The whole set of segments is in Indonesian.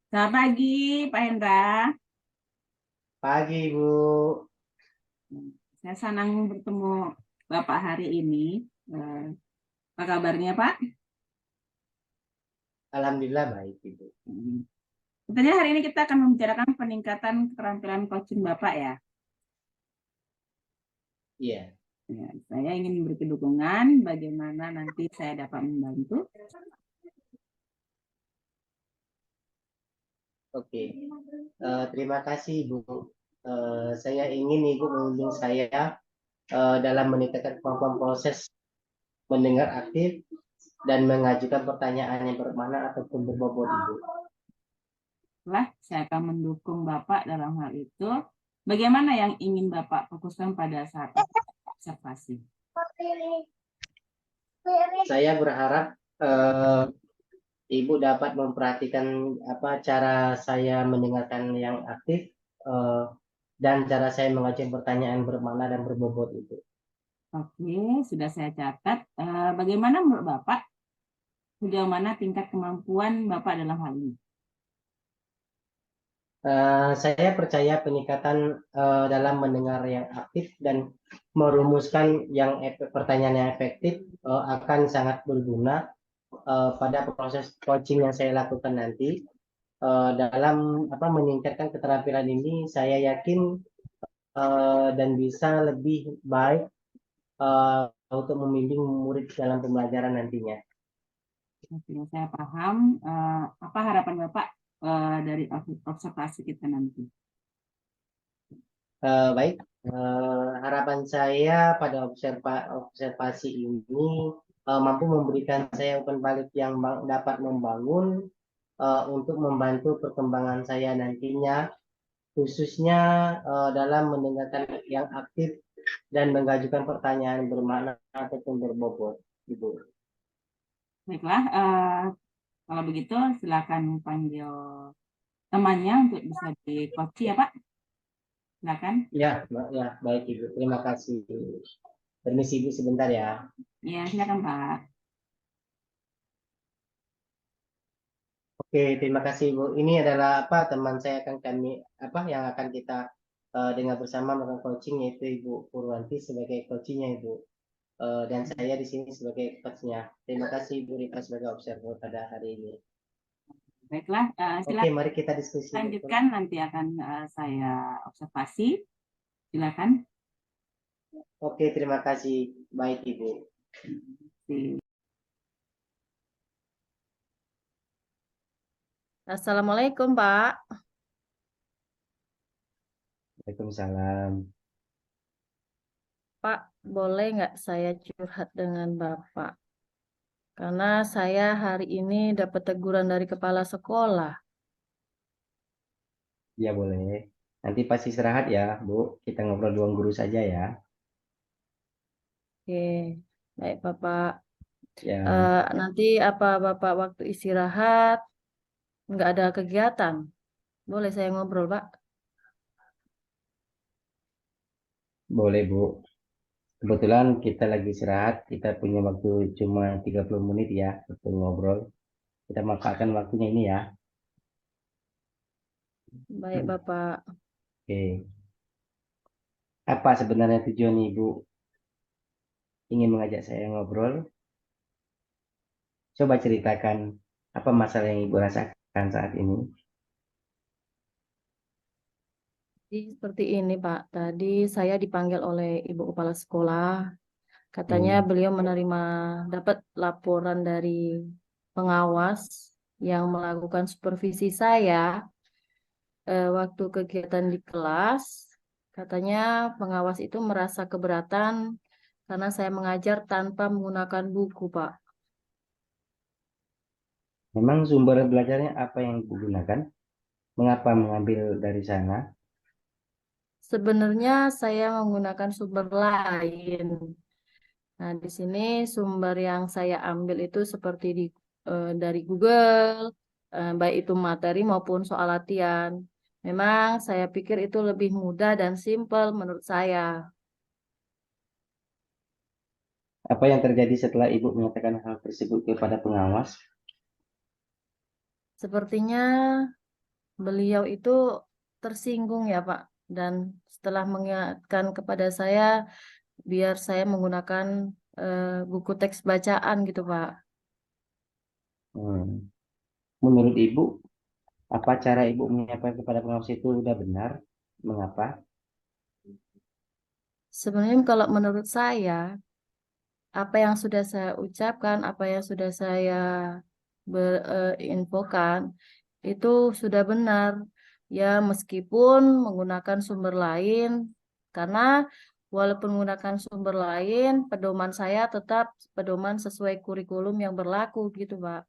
Selamat pagi, Pak Hendra. Pagi, Ibu. Saya senang bertemu Bapak hari ini. Eh, Apa kabarnya, Pak? Alhamdulillah baik, Ibu. Tentunya hari ini kita akan membicarakan peningkatan keterampilan coaching Bapak ya. Iya, Ya, saya ingin memberi dukungan bagaimana nanti saya dapat membantu. oke. Terima kasih, Ibu. Saya ingin Ibu membimbing saya dalam meningkatkan kemampuan proses mendengar aktif dan mengajukan pertanyaan yang bermakna ataupun berbobot, Ibu. Saya akan mendukung Bapak dalam hal itu. Bagaimana yang ingin Bapak fokuskan pada saat observasi? Saya berharap Ibu dapat memperhatikan apa cara saya mendengarkan yang aktif dan cara saya mengajukan pertanyaan bermakna dan berbobot, Ibu. Oke, sudah saya catat. Bagaimana menurut Bapak? Sejauh mana tingkat kemampuan Bapak dalam hal ini? Saya percaya peningkatan dalam mendengar yang aktif dan merumuskan pertanyaan yang efektif akan sangat berguna pada proses coaching yang saya lakukan nanti. Dalam meningkatkan keterampilan ini, saya yakin dan bisa lebih baik untuk membimbing murid dalam pembelajaran nantinya. Oke, saya paham. Apa harapan Bapak dari observasi kita nanti? Baik, harapan saya pada observasi ini mampu memberikan saya umpan balik yang dapat membangun untuk membantu perkembangan saya nantinya, khususnya dalam mendengarkan yang aktif dan mengajukan pertanyaan bermakna ataupun berbobot, Ibu. Baiklah, kalau begitu silakan panggil temannya untuk bisa di-coach ya Pak. Silakan. Ya, ya, baik Ibu. Terima kasih. Permisi Ibu sebentar ya. Ya, silakan Pak. Oke, terima kasih Ibu. Ini adalah teman saya yang akan kita dengar bersama melakukan coaching, yaitu Ibu Purwanti sebagai coachingnya Ibu. Dan saya di sini sebagai coachnya. Terima kasih Ibu Rika sebagai observer pada hari ini. Baiklah, Oke, silakan mari kita diskusi. lanjutkan. Nanti akan saya observasi. Silakan. Oke, terima kasih. Baik Ibu. Assalamualaikum, Pak. Waalaikumsalam. Pak, boleh nggak saya curhat dengan Bapak? Karena saya hari ini dapat teguran dari kepala sekolah. Ya boleh. Nanti pasti istirahat ya, Bu. Kita ngobrol ruang guru saja ya. Oke, baik Bapak. Ya. Nanti apa Bapak waktu istirahat nggak ada kegiatan? Boleh saya ngobrol, Pak? Boleh, Bu. Kebetulan kita lagi istirahat, kita punya waktu cuma 30 menit ya untuk ngobrol. Kita manfaatkan waktunya ini ya. Baik, Bapak. Oke. Apa sebenarnya tujuan Ibu ingin mengajak saya ngobrol? Coba ceritakan apa masalah yang Ibu rasakan saat ini. Jadi seperti ini, Pak. Tadi saya dipanggil oleh Ibu Kepala Sekolah. Katanya beliau dapat laporan dari pengawas yang melakukan supervisi saya waktu kegiatan di kelas. Katanya pengawas itu merasa keberatan karena saya mengajar tanpa menggunakan buku, Pak. Memang sumber belajarnya apa yang Ibu gunakan? Mengapa mengambil dari sana? Sebenarnya saya menggunakan sumber lain. Nah, di sini sumber yang saya ambil itu seperti dari Google, baik itu materi maupun soal latihan. Memang saya pikir itu lebih mudah dan simpel menurut saya. Apa yang terjadi setelah Ibu menyatakan hal tersebut kepada pengawas? Sepertinya beliau itu tersinggung ya, Pak. Dan setelah mengingatkan kepada saya, biar saya menggunakan buku teks bacaan gitu, Pak. Hmm. Menurut Ibu, apa cara Ibu menyampaikan kepada pengawas itu sudah benar? Mengapa? Sebenarnya kalau menurut saya, apa yang sudah saya ucapkan, apa yang sudah saya infokan, itu sudah benar. Ya, meskipun menggunakan sumber lain, karena walaupun menggunakan sumber lain, pedoman saya tetap pedoman sesuai kurikulum yang berlaku gitu, Pak.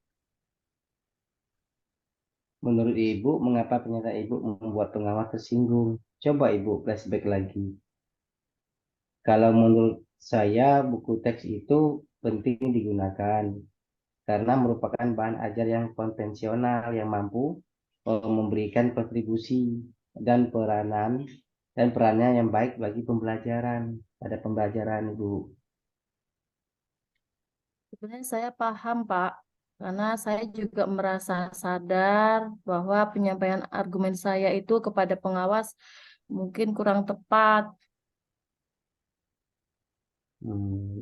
Menurut Ibu, mengapa pernyataan Ibu membuat pengawas tersinggung? Coba Ibu flashback lagi. Kalau menurut saya, buku teks itu penting digunakan karena merupakan bahan ajar yang konvensional yang mampu memberikan kontribusi dan perannya yang baik bagi pembelajaran pada pembelajaran Ibu. Sebenarnya saya paham, Pak, karena saya juga merasa sadar bahwa penyampaian argumen saya itu kepada pengawas mungkin kurang tepat.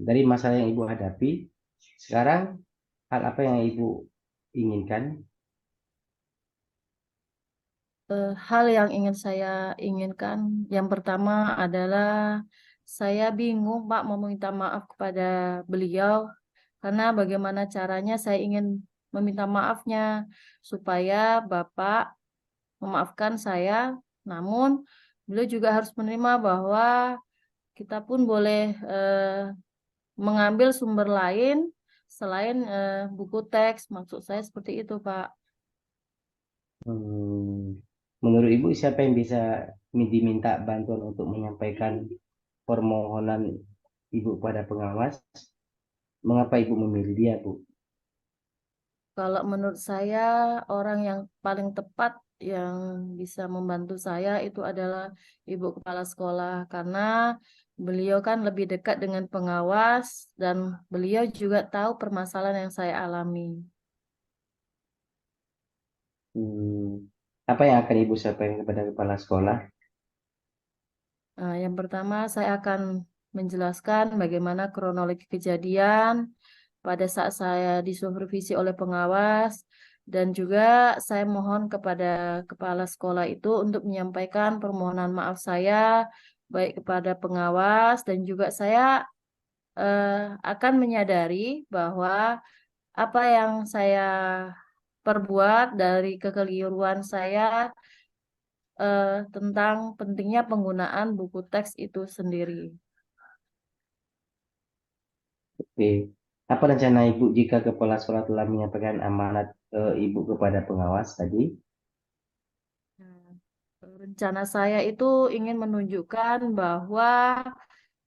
Dari masalah yang Ibu hadapi, sekarang hal apa yang Ibu inginkan? Hal yang ingin saya inginkan, yang pertama adalah saya bingung, Pak, mau meminta maaf kepada beliau karena bagaimana caranya saya ingin meminta maafnya supaya Bapak memaafkan saya, namun beliau juga harus menerima bahwa kita pun boleh mengambil sumber lain selain buku teks. Maksud saya seperti itu, Pak. Hmm, Menurut Ibu, siapa yang bisa diminta bantuan untuk menyampaikan permohonan Ibu pada pengawas? Mengapa Ibu memilih dia, Bu? Kalau menurut saya, orang yang paling tepat yang bisa membantu saya itu adalah Ibu Kepala Sekolah, karena beliau kan lebih dekat dengan pengawas dan beliau juga tahu permasalahan yang saya alami. Hmm, Apa yang akan Ibu sampaikan kepada kepala sekolah? Yang pertama, saya akan menjelaskan bagaimana kronologi kejadian pada saat saya disupervisi oleh pengawas, dan juga saya mohon kepada kepala sekolah itu untuk menyampaikan permohonan maaf saya baik kepada pengawas, dan juga saya akan menyadari bahwa apa yang saya perbuat dari kekeliruan saya tentang pentingnya penggunaan buku teks itu sendiri. Oke. Apa rencana Ibu jika kepala sekolah telah menyampaikan amanat Ibu kepada pengawas tadi? Nah, rencana saya itu ingin menunjukkan bahwa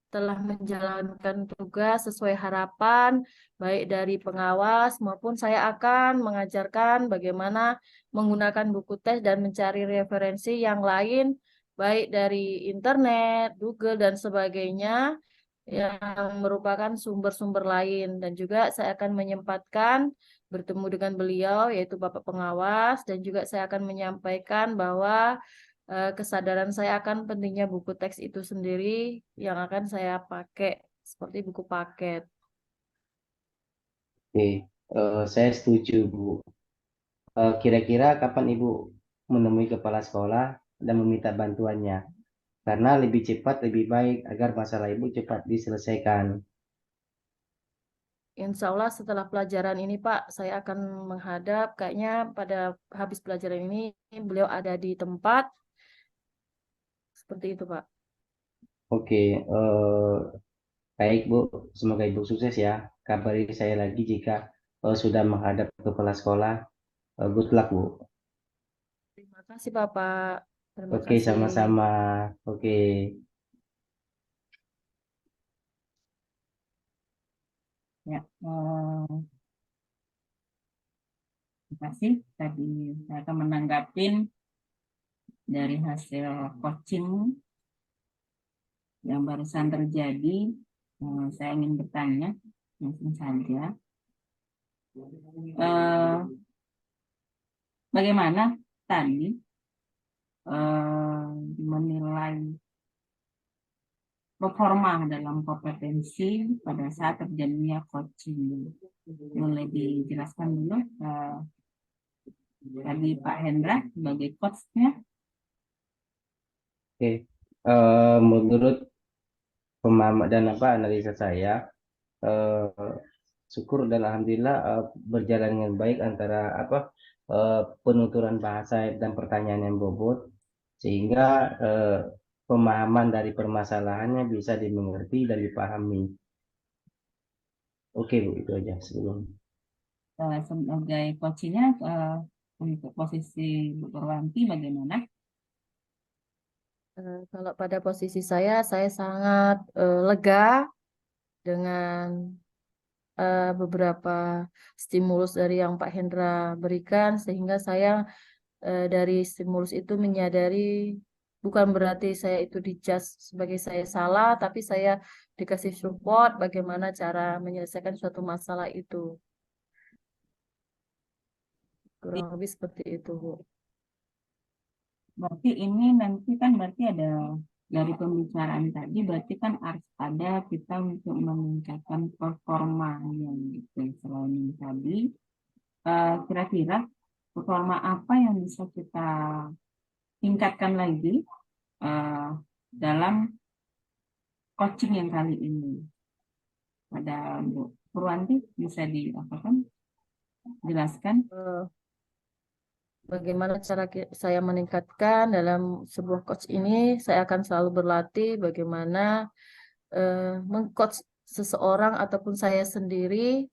telah menjalankan tugas sesuai harapan, baik dari pengawas maupun saya akan mengajarkan bagaimana menggunakan buku teks dan mencari referensi yang lain, baik dari internet, Google, dan sebagainya, yang merupakan sumber-sumber lain. Dan juga saya akan menyempatkan bertemu dengan beliau, yaitu Bapak Pengawas, dan juga saya akan menyampaikan bahwa kesadaran saya akan pentingnya buku teks itu sendiri yang akan saya pakai seperti buku paket. Oke, saya setuju, Bu. Kira-kira kapan Ibu menemui kepala sekolah dan meminta bantuannya? Karena lebih cepat lebih baik agar masalah Ibu cepat diselesaikan. Insya Allah setelah pelajaran ini Pak, saya akan menghadap, kayaknya pada habis pelajaran ini beliau ada di tempat, seperti itu Pak. Oke, baik Bu. Semoga Ibu sukses ya. Kabari saya lagi jika sudah menghadap kepala sekolah. Good luck, Bu. Terima kasih Bapak. Terima Oke, kasih. sama-sama. Oke. Ya, terima kasih. Tadi saya akan menanggapin dari hasil coaching yang barusan terjadi. Saya ingin bertanya, langsung saja. Eh, Bagaimana tadi menilai performa dalam kompetensi pada saat terjadinya coaching? Boleh dijelaskan dulu tadi Pak Hendra sebagai coachnya. Oke. Menurut pemahaman dan analisa saya, eh, syukur dan alhamdulillah berjalan dengan baik antara penuturan bahasa dan pertanyaan yang bobot, sehingga pemahaman dari permasalahannya bisa dimengerti dan dipahami. Oke, Bu, itu aja sebelum. Sebagai coachnya untuk posisi Bu Purwanti bagaimana? Kalau pada posisi saya sangat lega dengan beberapa stimulus dari yang Pak Hendra berikan, sehingga saya dari stimulus itu menyadari bukan berarti saya itu dijudge sebagai saya salah, tapi saya dikasih support bagaimana cara menyelesaikan suatu masalah itu. Kurang lebih seperti itu, Bu. Berarti ini nanti kan berarti ada dari pembicaraan tadi berarti kan harus ada kita untuk meningkatkan performa yang gitu. Selain yang tadi, kira-kira performa apa yang bisa kita tingkatkan lagi eh, dalam coaching yang kali ini? Pada Bu Purwanti bisa jelaskan? Eh, Bagaimana cara saya meningkatkan dalam sebuah coach ini, saya akan selalu berlatih bagaimana mengcoach seseorang ataupun saya sendiri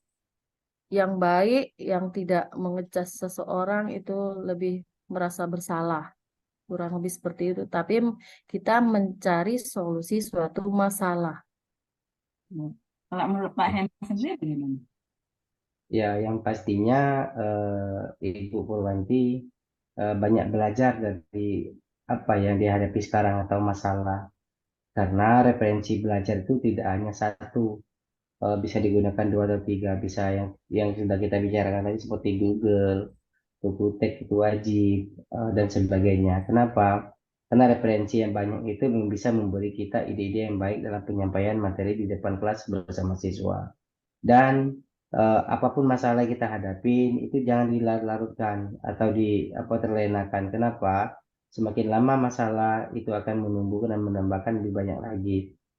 yang baik, yang tidak mengecas seseorang itu lebih merasa bersalah. Kurang lebih seperti itu. Tapi kita mencari solusi suatu masalah. Ya. Kalau menurut Pak Hendra sendiri bagaimana? Ya, yang pastinya Ibu Purwanti banyak belajar dari apa yang dihadapi sekarang atau masalah. Karena referensi belajar itu tidak hanya satu, bisa digunakan dua atau tiga, bisa yang sudah kita bicarakan tadi seperti Google, buku teks itu wajib, dan sebagainya. Kenapa? Karena referensi yang banyak itu bisa memberi kita ide-ide yang baik dalam penyampaian materi di depan kelas bersama siswa. Dan apapun masalah yang kita hadapin itu jangan dilarut-larutkan atau terlenakan. Kenapa? Semakin lama masalah itu akan menumbuhkan dan menambahkan lebih banyak lagi.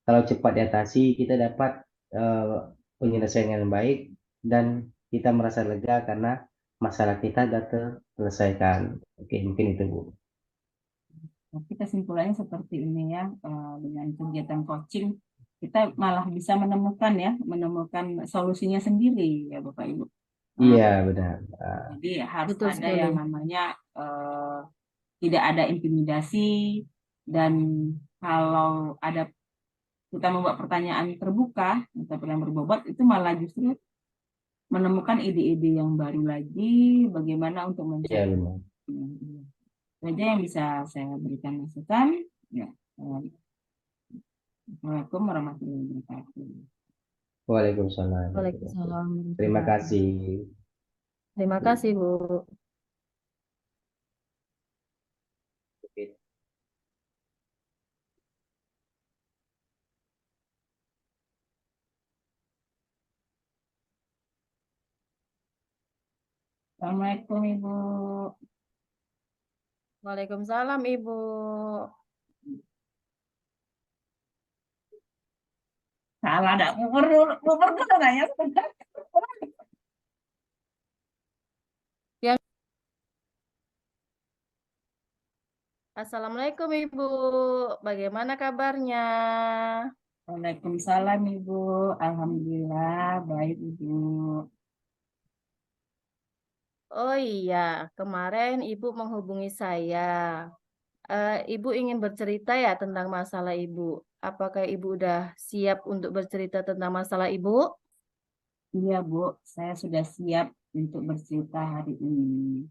Kalau cepat diatasi, kita dapat eh, penyelesaian yang baik dan kita merasa lega karena masalah kita sudah terselesaikan. Oke, mungkin itu, Bu. Tapi kesimpulannya seperti ini ya, dengan kegiatan coaching kita malah bisa menemukan solusinya sendiri ya Bapak Ibu. Eh, Iya, benar. jadi harus Betul ada sekali. yang namanya tidak ada intimidasi dan kalau ada kita membuat pertanyaan terbuka atau yang berbobot itu malah justru menemukan ide-ide yang baru lagi bagaimana untuk Iya, mencari benar. saja yang bisa saya berikan masukan. Ya. Assalamualaikum warahmatullahi wabarakatuh. Waalaikumsalam. Waalaikumsalam Terima warahmatullahi kasih. wabarakatuh. Terima kasih, Bu. Oke. Assalamualaikum Ibu. Waalaikumsalam, Ibu. Salah ada bubur dulu nanya. Yang Assalamualaikum, Ibu. Bagaimana kabarnya? Waalaikumsalam Ibu. Alhamdulillah baik Ibu. Oh iya, kemarin Ibu menghubungi saya. Ibu ingin bercerita ya tentang masalah Ibu. Apakah Ibu udah siap untuk bercerita tentang masalah Ibu? Iya, Bu, saya sudah siap untuk bercerita hari ini.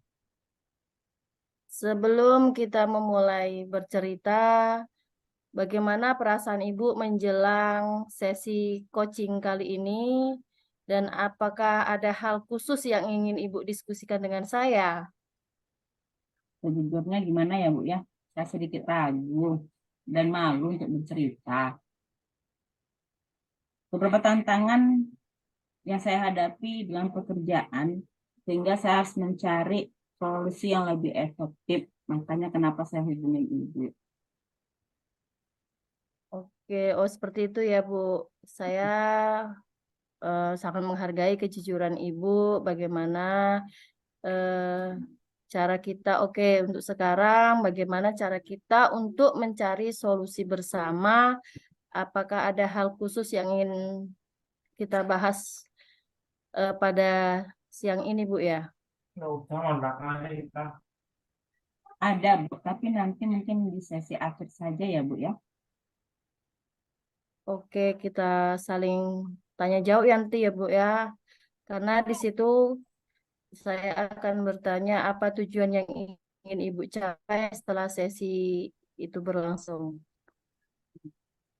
Sebelum kita memulai bercerita, bagaimana perasaan Ibu menjelang sesi coaching kali ini? Dan apakah ada hal khusus yang ingin Ibu diskusikan dengan saya? Sejujurnya gimana ya, Bu ya? Saya sedikit ragu dan malu untuk bercerita. Beberapa tantangan yang saya hadapi dalam pekerjaan, sehingga saya harus mencari solusi yang lebih efektif. Makanya kenapa saya hubungi Ibu. Oke, oh seperti itu ya Bu. Saya sangat menghargai kejujuran Ibu. Bagaimana eh, cara kita, oke, untuk sekarang, bagaimana cara kita untuk mencari solusi bersama? Apakah ada hal khusus yang ingin kita bahas pada siang ini, Bu ya? Ada, Bu, tapi nanti mungkin di sesi akhir saja ya, Bu ya. Oke, kita saling tanya jawab ya nanti ya, Bu ya. Karena di situ saya akan bertanya apa tujuan yang ingin Ibu capai setelah sesi itu berlangsung.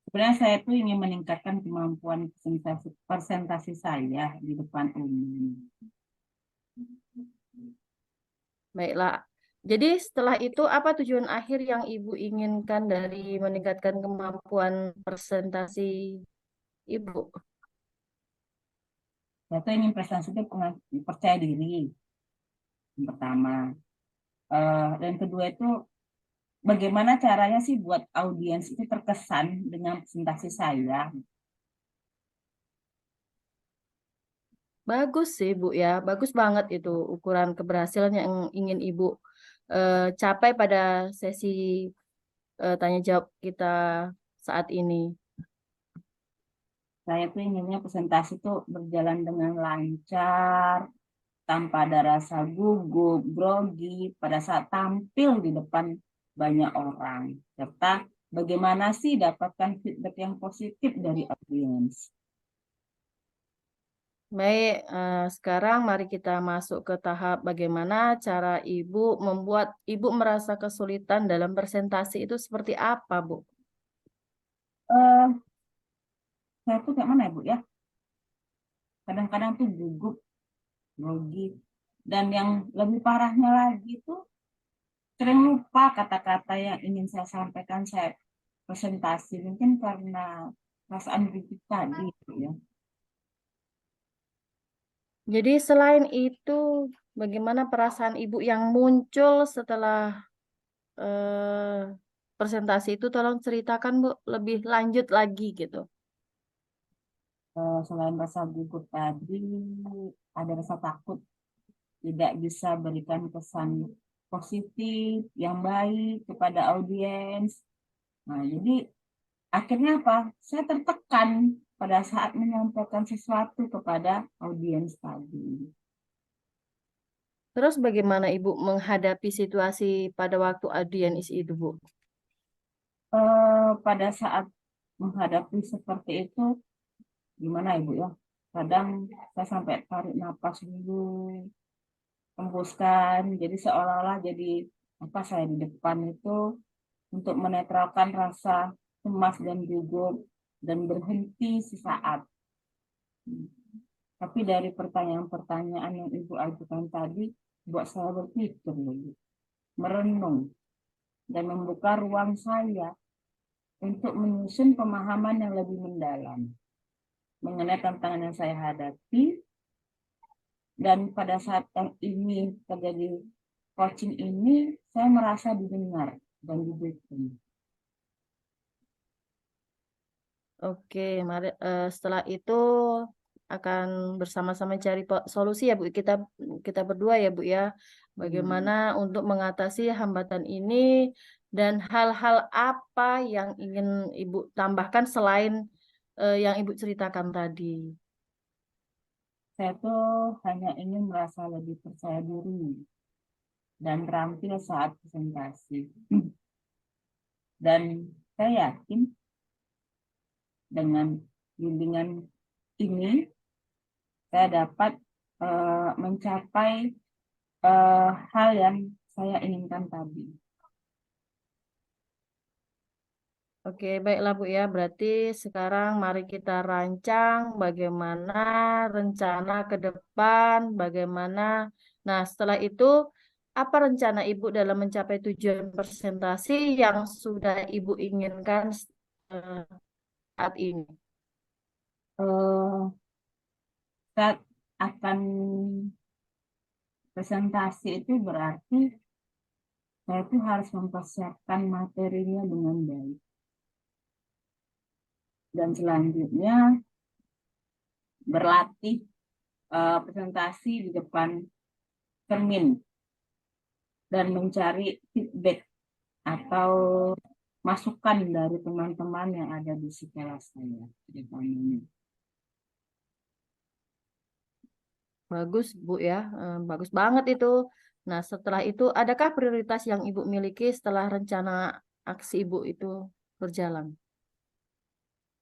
Sebenarnya saya tuh ingin meningkatkan kemampuan presentasi saya di depan umum. Baiklah. Jadi setelah itu apa tujuan akhir yang Ibu inginkan dari meningkatkan kemampuan presentasi Ibu? Saya tuh ingin prestasi itu percaya diri, yang pertama. Dan kedua itu bagaimana caranya sih buat audiens itu terkesan dengan presentasi saya. Bagus sih Bu ya, bagus banget itu ukuran keberhasilan yang ingin Ibu capai pada sesi tanya jawab kita saat ini. Saya tuh inginnya presentasi itu berjalan dengan lancar, tanpa ada rasa gugup, grogi pada saat tampil di depan banyak orang. Serta bagaimana sih dapatkan feedback yang positif dari audiens. Baik, sekarang mari kita masuk ke tahap bagaimana cara Ibu membuat Ibu merasa kesulitan dalam presentasi itu seperti apa, Bu? Eh, saya tuh kayak mana ya, Bu ya? Kadang-kadang tuh gugup, grogi. Dan yang lebih parahnya lagi tuh sering lupa kata-kata yang ingin saya sampaikan saya presentasi. Mungkin karena perasaan gugup tadi, Bu ya. Jadi selain itu, bagaimana perasaan Ibu yang muncul setelah eh, presentasi itu? Tolong ceritakan, Bu, lebih lanjut lagi gitu. Selain rasa gugup tadi, ada rasa takut tidak bisa berikan kesan positif yang baik kepada audiens. Nah, jadi akhirnya apa? Saya tertekan pada saat menyampaikan sesuatu kepada audiens tadi. Terus bagaimana Ibu menghadapi situasi pada waktu audiens itu, Bu? Pada saat menghadapi seperti itu, gimana Ibu ya? Kadang saya sampai tarik napas dulu, hembuskan, jadi seolah-olah jadi apa saya di depan itu untuk menetralkan rasa cemas dan gugup dan berhenti sesaat. Tapi dari pertanyaan-pertanyaan yang Ibu ajukan tadi, buat saya berpikir lagi, merenung, dan membuka ruang saya untuk menyusun pemahaman yang lebih mendalam mengenai tantangan yang saya hadapi. Dan pada saat yang ini terjadi coaching ini, saya merasa didengar dan didukung. Oke, mari setelah itu akan bersama-sama cari solusi ya Bu. Kita berdua ya Bu ya. Bagaimana untuk mengatasi hambatan ini dan hal-hal apa yang ingin Ibu tambahkan selain yang Ibu ceritakan tadi. saya tuh hanya ingin merasa lebih percaya diri dan terampil saat presentasi. Dan saya yakin dengan bimbingan ini saya dapat mencapai hal yang saya inginkan tadi. Oke, baiklah Bu ya. Berarti sekarang mari kita rancang bagaimana rencana ke depan, bagaimana. Nah, setelah itu apa rencana Ibu dalam mencapai tujuan presentasi yang sudah Ibu inginkan saat ini? Eh, Saat akan presentasi itu berarti saya tuh harus mempersiapkan materinya dengan baik. Dan selanjutnya berlatih presentasi di depan cermin dan mencari feedback atau masukan dari teman-teman yang ada di sekitar saya di depan ini. Bagus Bu ya, bagus banget itu. Nah, setelah itu adakah prioritas yang Ibu miliki setelah rencana aksi Ibu itu berjalan?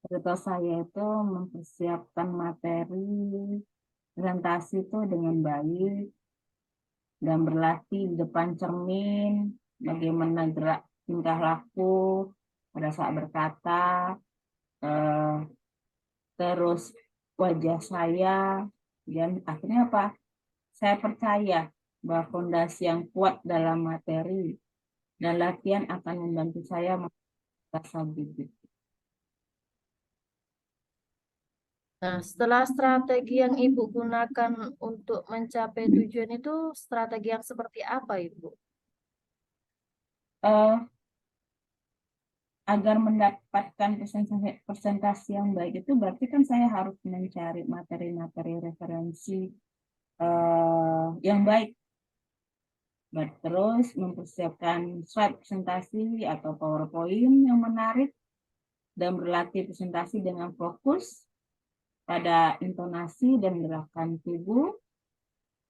Prioritas saya itu mempersiapkan materi presentasi itu dengan baik dan berlatih di depan cermin bagaimana gerak tingkah laku pada saat berkata, eh, terus wajah saya, dan akhirnya apa? Saya percaya bahwa fondasi yang kuat dalam materi dan latihan akan membantu saya merasa bibit. Nah, setelah strategi yang Ibu gunakan untuk mencapai tujuan itu, strategi yang seperti apa Ibu? Eh, Agar mendapatkan presentasi yang baik itu berarti kan saya harus mencari materi-materi referensi yang baik. Terus mempersiapkan slide presentasi atau PowerPoint yang menarik dan berlatih presentasi dengan fokus pada intonasi dan gerakan tubuh.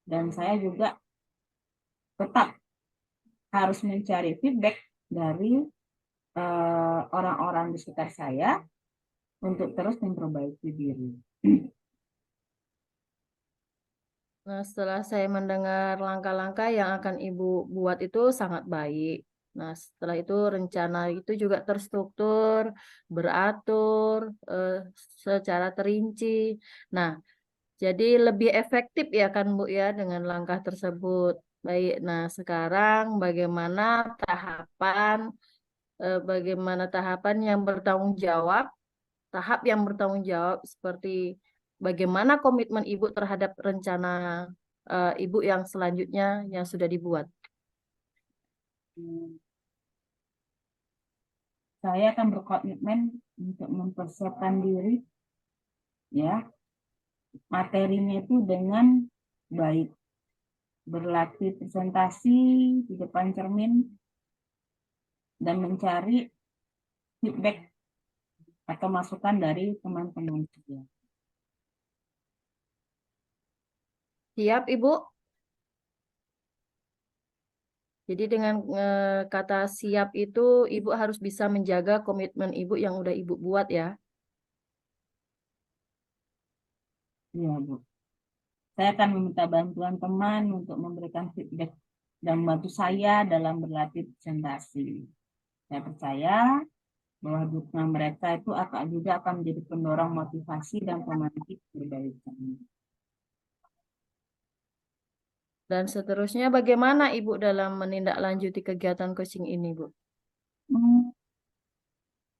Dan saya juga tetap harus mencari feedback dari orang-orang di sekitar saya untuk terus memperbaiki diri. Nah, setelah saya mendengar langkah-langkah yang akan Ibu buat itu sangat baik. Nah, setelah itu rencana itu juga terstruktur, beratur, secara terinci. Nah, jadi lebih efektif ya kan Bu ya dengan langkah tersebut. Baik, nah sekarang bagaimana tahapan yang bertanggung jawab, tahap yang bertanggung jawab seperti bagaimana komitmen Ibu terhadap rencana Ibu yang selanjutnya yang sudah dibuat. Saya akan berkomitmen untuk mempersiapkan diri, ya, materinya itu dengan baik, berlatih presentasi di depan cermin dan mencari feedback atau masukan dari teman-teman juga. Siap Ibu? Jadi dengan kata siap itu Ibu harus bisa menjaga komitmen Ibu yang udah Ibu buat ya. Iya, Bu. Saya akan meminta bantuan teman untuk memberikan feedback dan membantu saya dalam berlatih presentasi. Saya percaya bahwa dukungan mereka itu akan menjadi pendorong motivasi dan pemantik perbaikan. Dan seterusnya bagaimana Ibu dalam menindaklanjuti kegiatan coaching ini, Bu?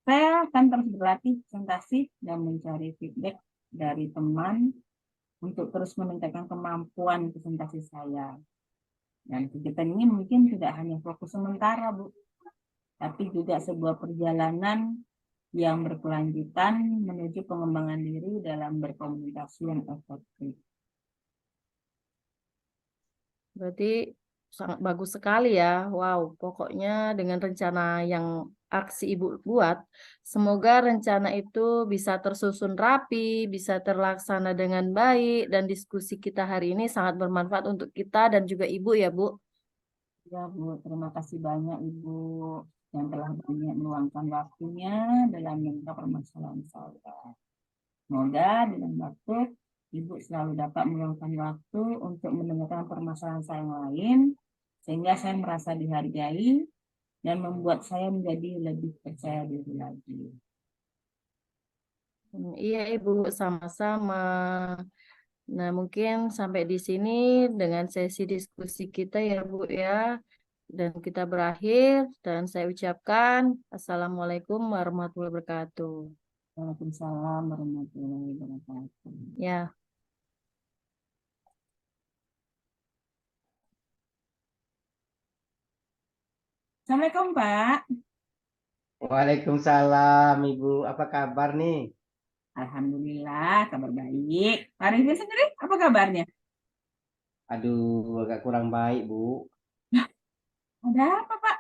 Saya akan terus berlatih presentasi dan mencari feedback dari teman untuk terus meningkatkan kemampuan presentasi saya. Dan kegiatan ini mungkin tidak hanya fokus sementara, Bu, tapi juga sebuah perjalanan yang berkelanjutan menuju pengembangan diri dalam berkomunikasi yang efektif. Berarti sangat bagus sekali ya. Wow, pokoknya dengan rencana yang aksi Ibu buat, semoga rencana itu bisa tersusun rapi, bisa terlaksana dengan baik, dan diskusi kita hari ini sangat bermanfaat untuk kita dan juga Ibu ya, Bu. Ya, Bu, terima kasih banyak Ibu yang telah banyak meluangkan waktunya dalam mengungkap permasalahan saya. Semoga dalam waktu Ibu selalu dapat meluangkan waktu untuk mendengarkan permasalahan saya yang lain, sehingga saya merasa dihargai dan membuat saya menjadi lebih percaya diri lagi. Iya, Ibu, sama-sama. Nah, mungkin sampai di sini dengan sesi diskusi kita ya, Bu ya. Dan kita berakhir dan saya ucapkan Assalamualaikum warahmatullahi wabarakatuh. Waalaikumsalam warahmatullahi wabarakatuh. Ya. Assalamualaikum, Pak. Waalaikumsalam Ibu, apa kabar nih? Alhamdulillah, kabar baik. Pak Arifin sendiri, apa kabarnya? Aduh, agak kurang baik Bu. Ada apa, Pak?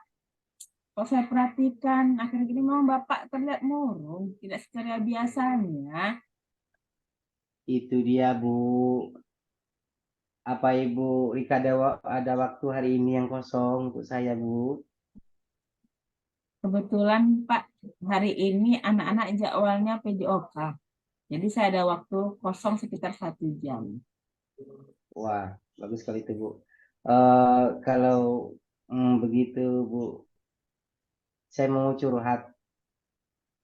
Kok saya perhatikan, akhir-akhir ini memang Bapak terlihat murung, tidak secara biasanya. Itu dia Bu. Apa Ibu Rika ada waktu hari ini yang kosong untuk saya Bu? Kebetulan, Pak, hari ini anak-anak jadwalnya PJOK. Jadi saya ada waktu kosong sekitar 1 jam. Wah, bagus sekali itu Bu. Kalau begitu Bu, saya mau curhat.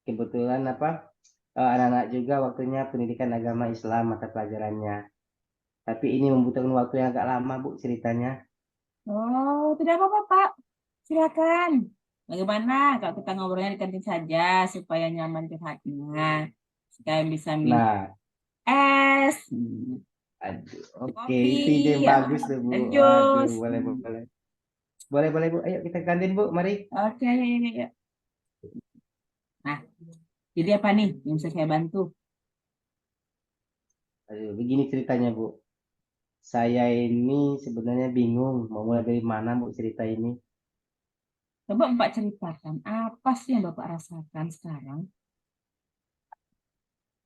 Kebetulan anak-anak juga waktunya pendidikan agama Islam mata pelajarannya. Tapi ini membutuhkan waktu yang agak lama Bu ceritanya. Oh, tidak apa-apa, Pak. Silakan. Bagaimana kalau kita ngobrolnya di kantin saja supaya nyaman curhatnya. Supaya bisa minum Nah, es, aduh, oke, kopi, itu ide yang ya, bagus tuh Bu. dan Aduh, jus. boleh boleh. Boleh boleh Bu. Ayo kita ke kantin Bu, mari. Oke, ya, ya, ya. Nah, jadi apa nih yang bisa saya bantu? Aduh, begini ceritanya Bu. Saya ini sebenarnya bingung mau mulai dari mana Bu cerita ini. Coba Mbak ceritakan, apa sih yang Bapak rasakan sekarang?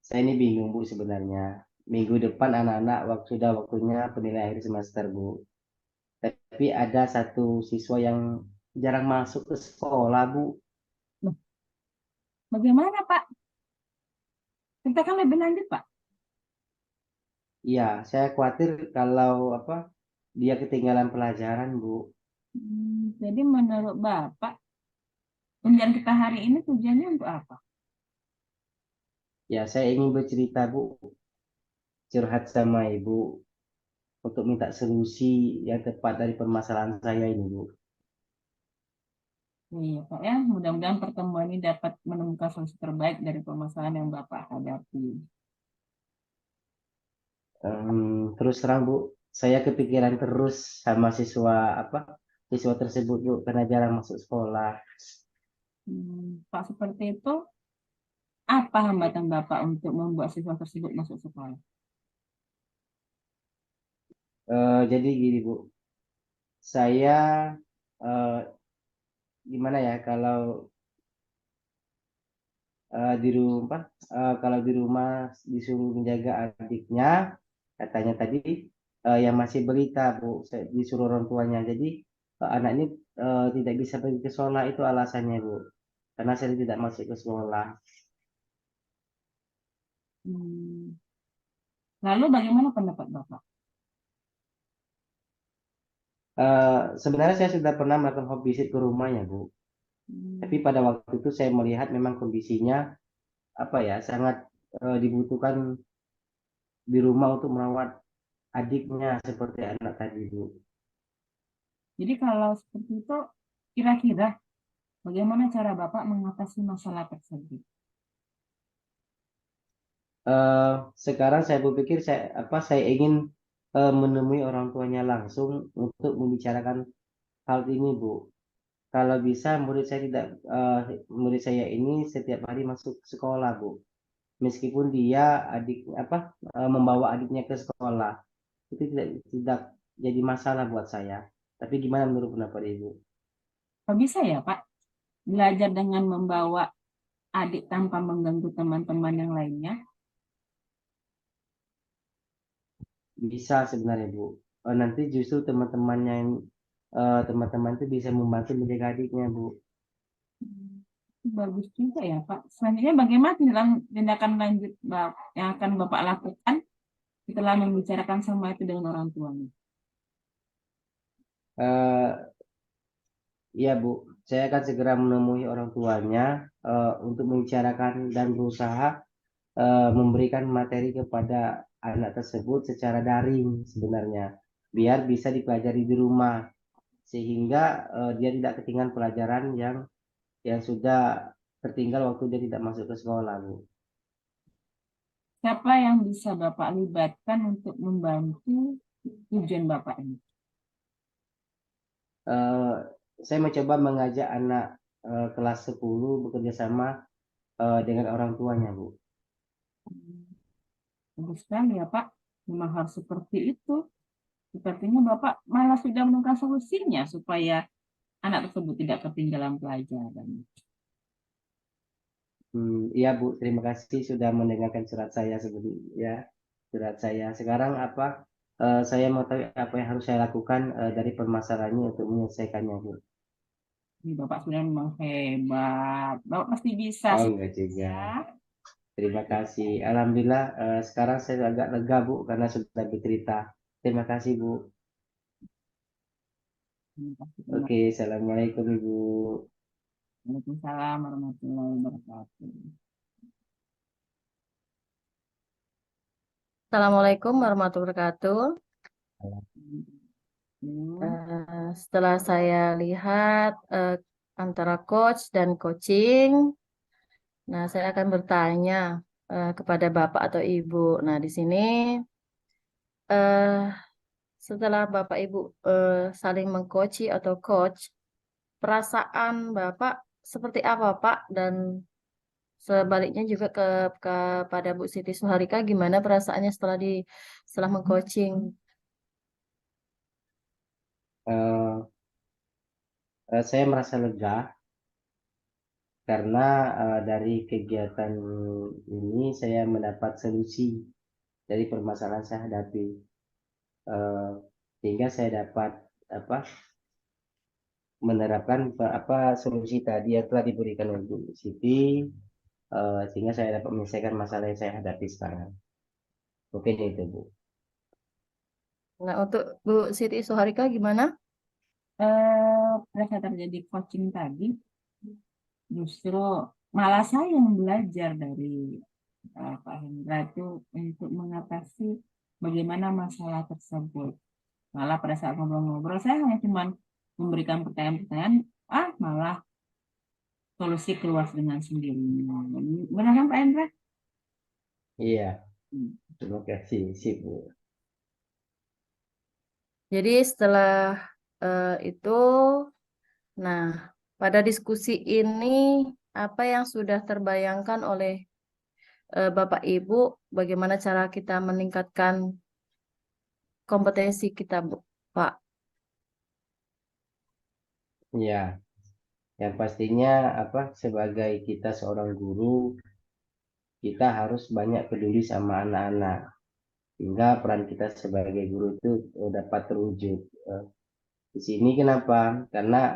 Saya ini bingung Bu sebenarnya. Minggu depan anak-anak sudah waktunya penilaian akhir semester Bu. Tapi ada satu siswa yang jarang masuk ke sekolah Bu. Loh, bagaimana Pak? Ceritakan lebih lanjut Pak. Iya, saya khawatir kalau dia ketinggalan pelajaran Bu. Jadi menurut Bapak, ujian kita hari ini tujuannya untuk apa? Ya, saya ingin bercerita Bu, curhat sama Ibu untuk minta solusi yang tepat dari permasalahan saya ini Bu. Iya Pak ya, mudah-mudahan pertemuan ini dapat menemukan solusi terbaik dari permasalahan yang Bapak hadapi. Terus terang Bu, saya kepikiran terus sama siswa tersebut Bu karena jarang masuk sekolah. Pak seperti itu, apa hambatan Bapak untuk membuat siswa tersebut masuk sekolah? Jadi gini Bu, saya eh, gimana ya di rumah kalau di rumah disuruh menjaga adiknya, katanya tadi yang masih berita Bu, disuruh orang tuanya. Jadi anak ini tidak bisa pergi ke sekolah itu alasannya Bu, karena saya tidak masuk ke sekolah. Hmm, Lalu bagaimana pendapat Bapak? Sebenarnya saya sudah pernah melakukan home visit ke rumahnya Bu, tapi Hmm, pada waktu itu saya melihat memang kondisinya sangat dibutuhkan di rumah untuk merawat adiknya seperti anak tadi Bu. Jadi kalau seperti itu, kira-kira bagaimana cara Bapak mengatasi masalah tersebut? eh Sekarang saya berpikir saya ingin menemui orang tuanya langsung untuk membicarakan hal ini Bu. Kalau bisa murid saya ini setiap hari masuk sekolah Bu. Meskipun dia membawa adiknya ke sekolah itu tidak jadi masalah buat saya. Tapi gimana menurut pendapat Ibu? Kok bisa ya Pak? belajar dengan membawa adik tanpa mengganggu teman-teman yang lainnya? Bisa sebenarnya Bu. Nanti justru teman-teman itu bisa membantu menjaga adiknya Bu. Bagus juga ya Pak. Selanjutnya bagaimana tindakan lanjut yang akan Bapak lakukan setelah membicarakan semua itu dengan orang tuanya? Eh, Iya Bu, saya akan segera menemui orang tuanya untuk membicarakan dan berusaha memberikan materi kepada anak tersebut secara daring sebenarnya, biar bisa dipelajari di rumah sehingga dia tidak ketinggalan pelajaran yang sudah tertinggal waktu dia tidak masuk ke sekolah Bu. Siapa yang bisa Bapak libatkan untuk membantu tujuan Bapak ini? Eh, saya mencoba mengajak anak kelas 10 bekerja sama dengan orang tuanya Bu. Bagus sekali ya Pak. Memang harus seperti itu. Sepertinya Bapak malah sudah menemukan solusinya supaya anak tersebut tidak ketinggalan pelajaran. Iya Bu, terima kasih sudah mendengarkan surat saya seperti ya surat saya. Sekarang apa? Saya mau tahu apa yang harus saya lakukan dari permasalahannya untuk menyelesaikannya Bu. Ini Bapak sudah memang hebat. Bapak pasti bisa Oh sih enggak juga. ya. Terima kasih. Alhamdulillah sekarang saya agak lega Bu karena sudah bercerita. Terima kasih Bu. Terima kasih. Oke, assalamualaikum Ibu. Waalaikumsalam warahmatullahi wabarakatuh. Assalamualaikum warahmatullahi wabarakatuh. Setelah saya lihat antara coach dan coaching, nah saya akan bertanya kepada Bapak atau Ibu. Nah di sini eh, setelah Bapak Ibu saling mengcoachi atau coach, perasaan Bapak seperti apa Pak? Dan sebaliknya juga kepada Bu Siti Suharika, gimana perasaannya setelah mengcoaching? Eh, saya merasa lega karena dari kegiatan ini saya mendapat solusi dari permasalahan saya hadapi. Eh, Sehingga saya dapat apa menerapkan apa solusi tadi yang telah diberikan oleh Bu Siti sehingga saya dapat menyelesaikan masalah yang saya hadapi sekarang. Mungkin itu Bu. Nah untuk Bu Siti Suharika gimana? Pada saat terjadi coaching tadi, justru malah saya yang belajar dari Pak Hendra itu untuk mengatasi bagaimana masalah tersebut. Malah pada saat ngobrol-ngobrol, saya hanya cuma memberikan pertanyaan-pertanyaan, malah solusi keluar dengan sendirinya. Benar kan Pak Hendra? Iya, Hmm. terima kasih sip Bu. Jadi setelah itu, nah pada diskusi ini apa yang sudah terbayangkan oleh Bapak Ibu, bagaimana cara kita meningkatkan kompetensi kita, Bu, Pak? Ya, yang pastinya apa sebagai kita seorang guru kita harus banyak peduli sama anak-anak hingga peran kita sebagai guru itu dapat terwujud. Eh, Di sini kenapa? Karena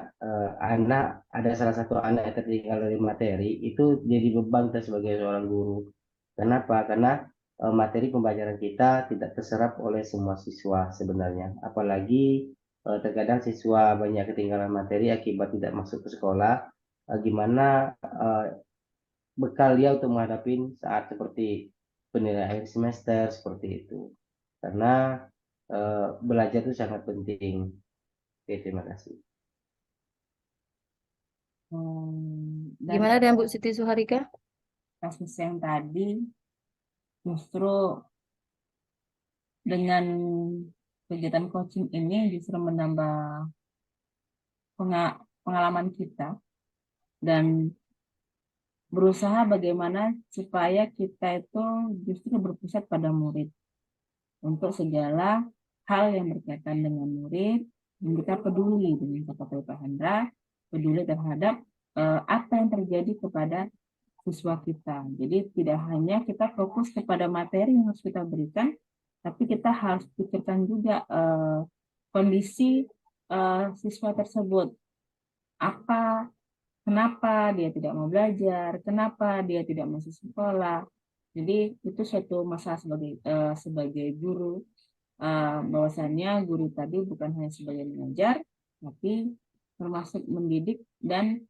anak ada salah satu anak yang tertinggal dari materi itu jadi beban kita sebagai seorang guru. Kenapa? Karena materi pembelajaran kita tidak terserap oleh semua siswa sebenarnya. Apalagi terkadang siswa banyak ketinggalan materi akibat tidak masuk ke sekolah. Gimana eh, bekal dia untuk menghadapi saat seperti penilaian akhir semester seperti itu. Karena belajar itu sangat penting. Oke, terima kasih. Dari Gimana dengan Bu Siti Suharika? kasus yang tadi, justru dengan kegiatan coaching ini justru menambah pengalaman kita dan berusaha bagaimana supaya kita itu justru berpusat pada murid untuk segala hal yang berkaitan dengan murid, dan kita peduli dengan kata Pak Hendra, peduli terhadap apa yang terjadi kepada siswa kita. Jadi tidak hanya kita fokus kepada materi yang harus kita berikan, tapi kita harus pikirkan juga kondisi siswa tersebut. Kenapa dia tidak mau belajar, kenapa dia tidak masuk sekolah. Jadi itu suatu masalah sebagai guru, bahwasannya guru tadi bukan hanya sebagai mengajar, tapi termasuk mendidik dan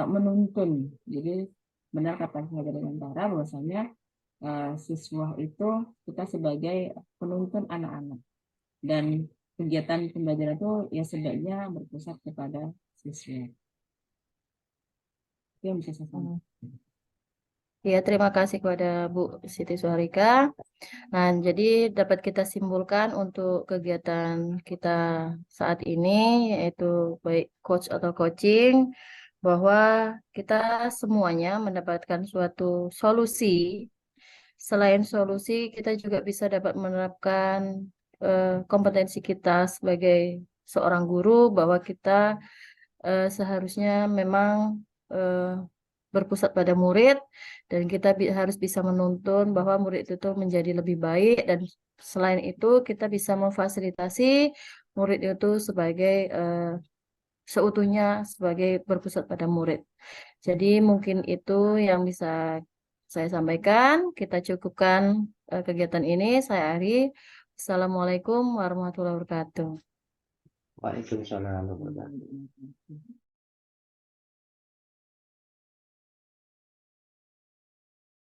menuntun. Jadi benar kata Sahabat Antara bahwasanya siswa itu kita sebagai penuntun anak-anak, dan kegiatan pembelajaran itu ya sebaiknya berpusat kepada siswa. Itu yang bisa saya sampaikan. Ya, terima kasih kepada Bu Siti Suharika. Nah, jadi dapat kita simpulkan untuk kegiatan kita saat ini, yaitu baik coach atau coaching, bahwa kita semuanya mendapatkan suatu solusi. Selain solusi, kita juga bisa dapat menerapkan kompetensi kita sebagai seorang guru, bahwa kita seharusnya memang berpusat pada murid, dan kita harus bisa menuntun bahwa murid itu menjadi lebih baik, dan selain itu kita bisa memfasilitasi murid itu sebagai seutuhnya sebagai berpusat pada murid. Jadi mungkin itu yang bisa saya sampaikan. Kita cukupkan kegiatan ini. Saya Ari. Assalamualaikum warahmatullahi wabarakatuh. Waalaikumsalam warahmatullahi wabarakatuh.